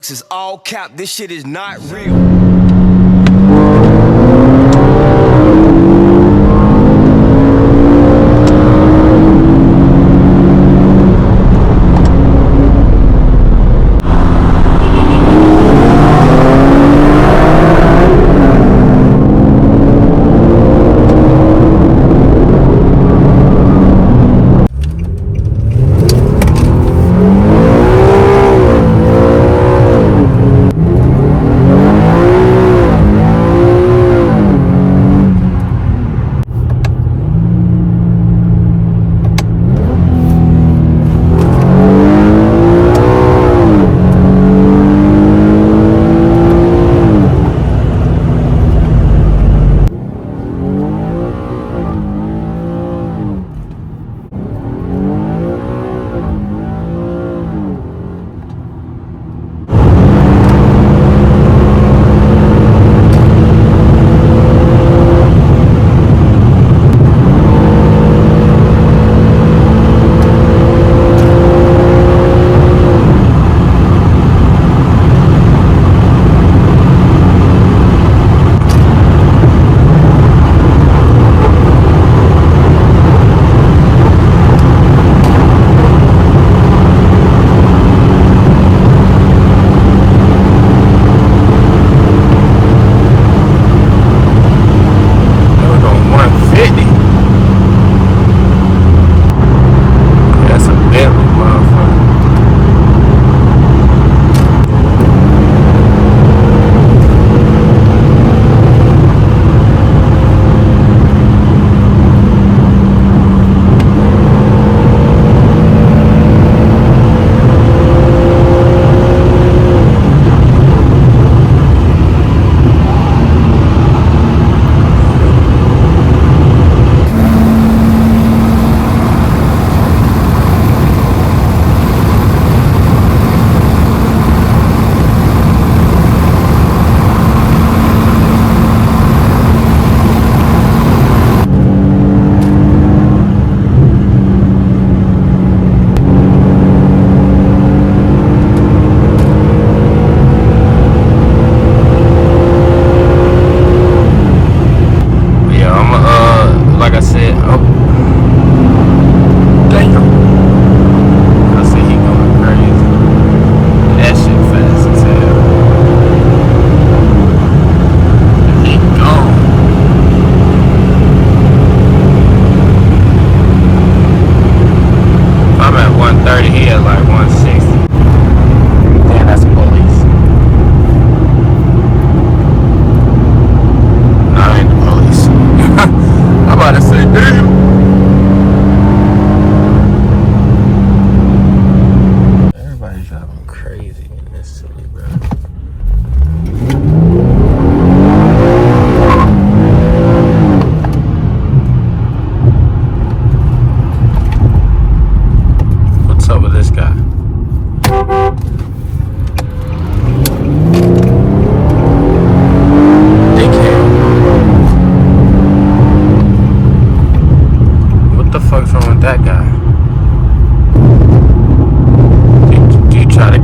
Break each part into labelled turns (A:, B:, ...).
A: This is all cap. This shit is not real.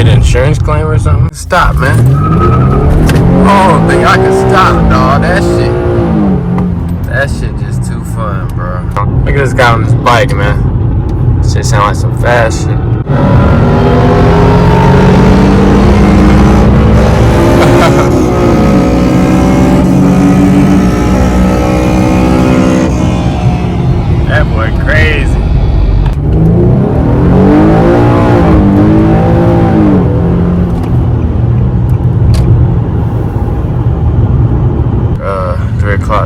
B: Insurance claim or something? Stop, man. I don't think I can stop, dawg. That shit just too fun, bro. Look at this guy on this bike, man. This shit sound like some fast shit. That boy crazy.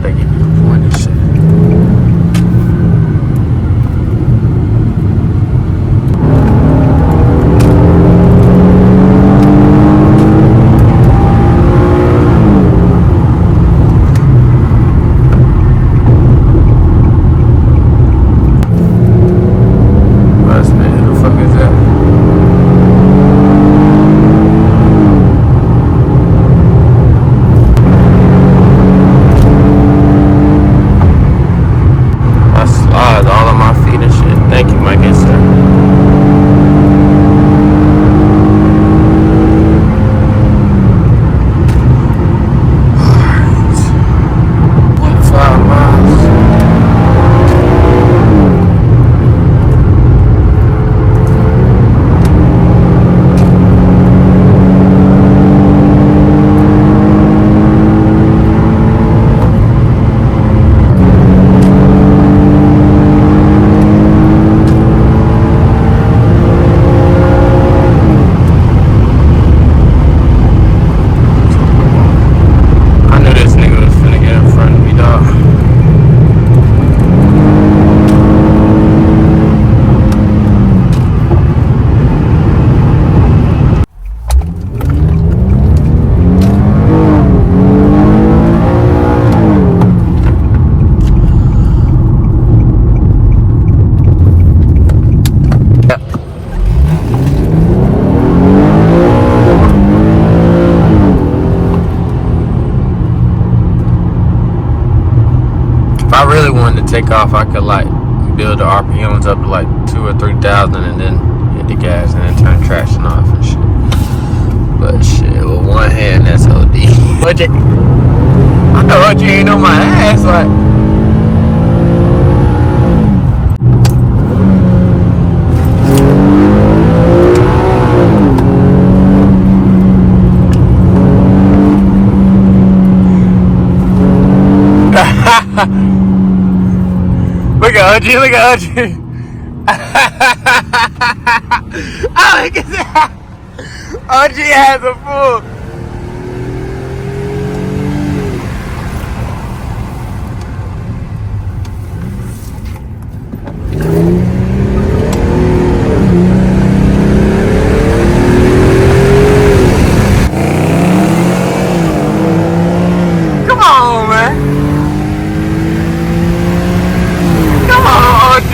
B: They give you a point and shit. wanted to take off, I could like build the RPMs up to like 2,000 or 3,000 and then hit the gas and then turn traction off and shit. But shit, with one hand, that's OD. But I know OG ain't on my ass, like. Look at OG, look at OG. Oh, look at that. OG has a fool. Come on, man. Come on, OG.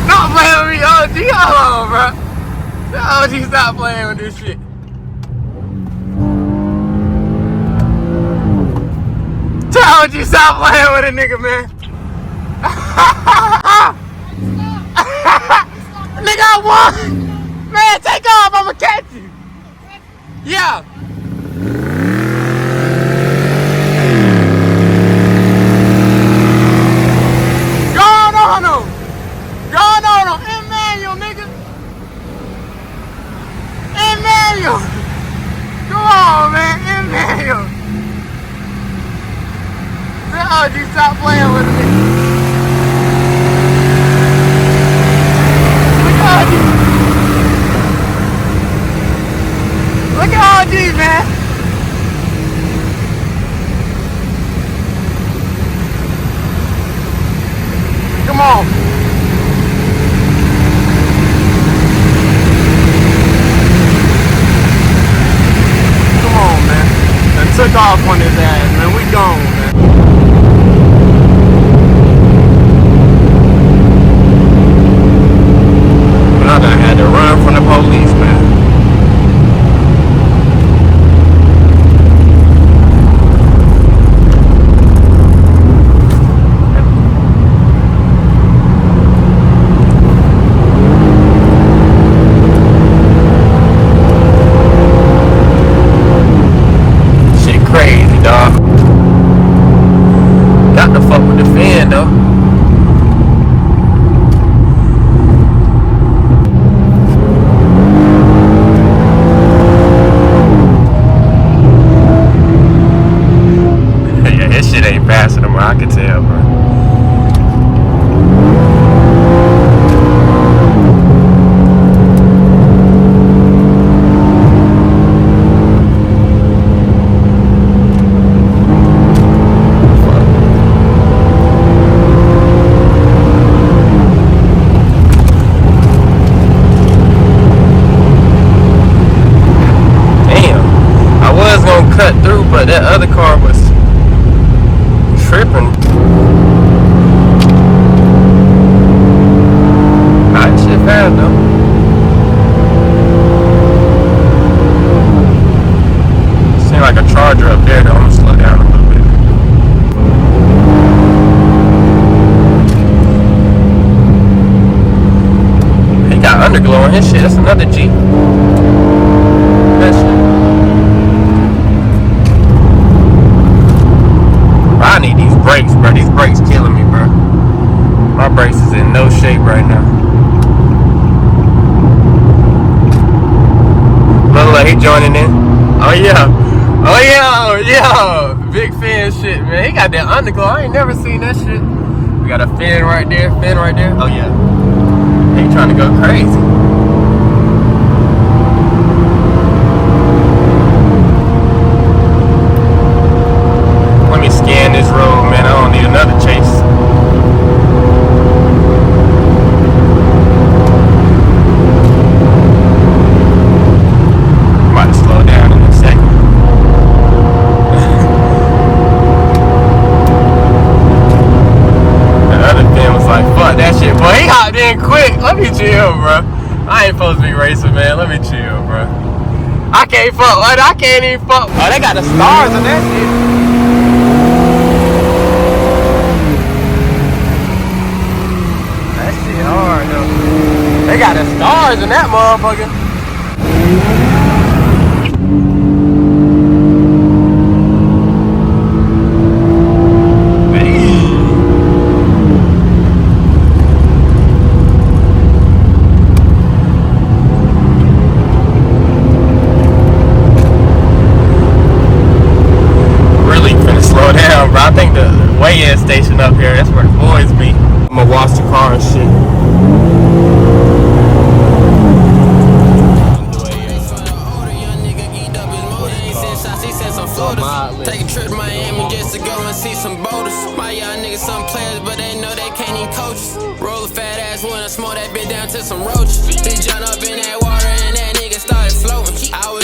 B: Stop playing with me, OG. Hold on, bro. OG, stop playing with this shit. Tell OG stop playing with a nigga, man. Nigga, I won. Man, take off. I'ma catch you. Yeah. Going on him. Going on him. Emmanuel, nigga. Emmanuel. Come on, man. Emmanuel. Oh, you stop playing with me. Look at OG. Look at OG, man. Come on. Come on, man. I took off on his ass, man. We gone, man. I done had to run from the police, man. Shit crazy, dog. Got to fuck with the fan, though. Passing them, I can tell, bro. Damn, I was gonna cut through, but that other car was tripping. Alright, shit fast though. Seems like a charger up there though. I'm gonna slow down a little bit. He got underglow on his shit. That's another G. That shit. I need these brakes, bro. These brakes killing me, bro. My brakes is in no shape right now. Look like he joining in. Oh yeah. Oh yeah. Yeah. Big fan shit, man. He got that underglow. I ain't never seen that shit. We got a fin right there. Fin right there. Oh yeah. He trying to go crazy. Let me scan this road, man. I don't need another chase. I'm about to slow down in a second. The other fan was like, fuck that shit. Boy, he hopped in quick. Let me chill, bro. I ain't supposed to be racing, man. Let me chill, bro. I can't fuck. I can't even fuck. Oh, they got the stars on that shit. hard though. They got the stars in that motherfucker. I think the weigh-in station up here, that's where the boys be. I'm gonna wash the car and shit.
C: Take a trip to Miami just to go and see some boaters. My young niggas some players, but they know they can't even coach us. Roll a fat ass when I smoke that bitch down to some roaches. He jumped up in that water and that nigga started floating. I was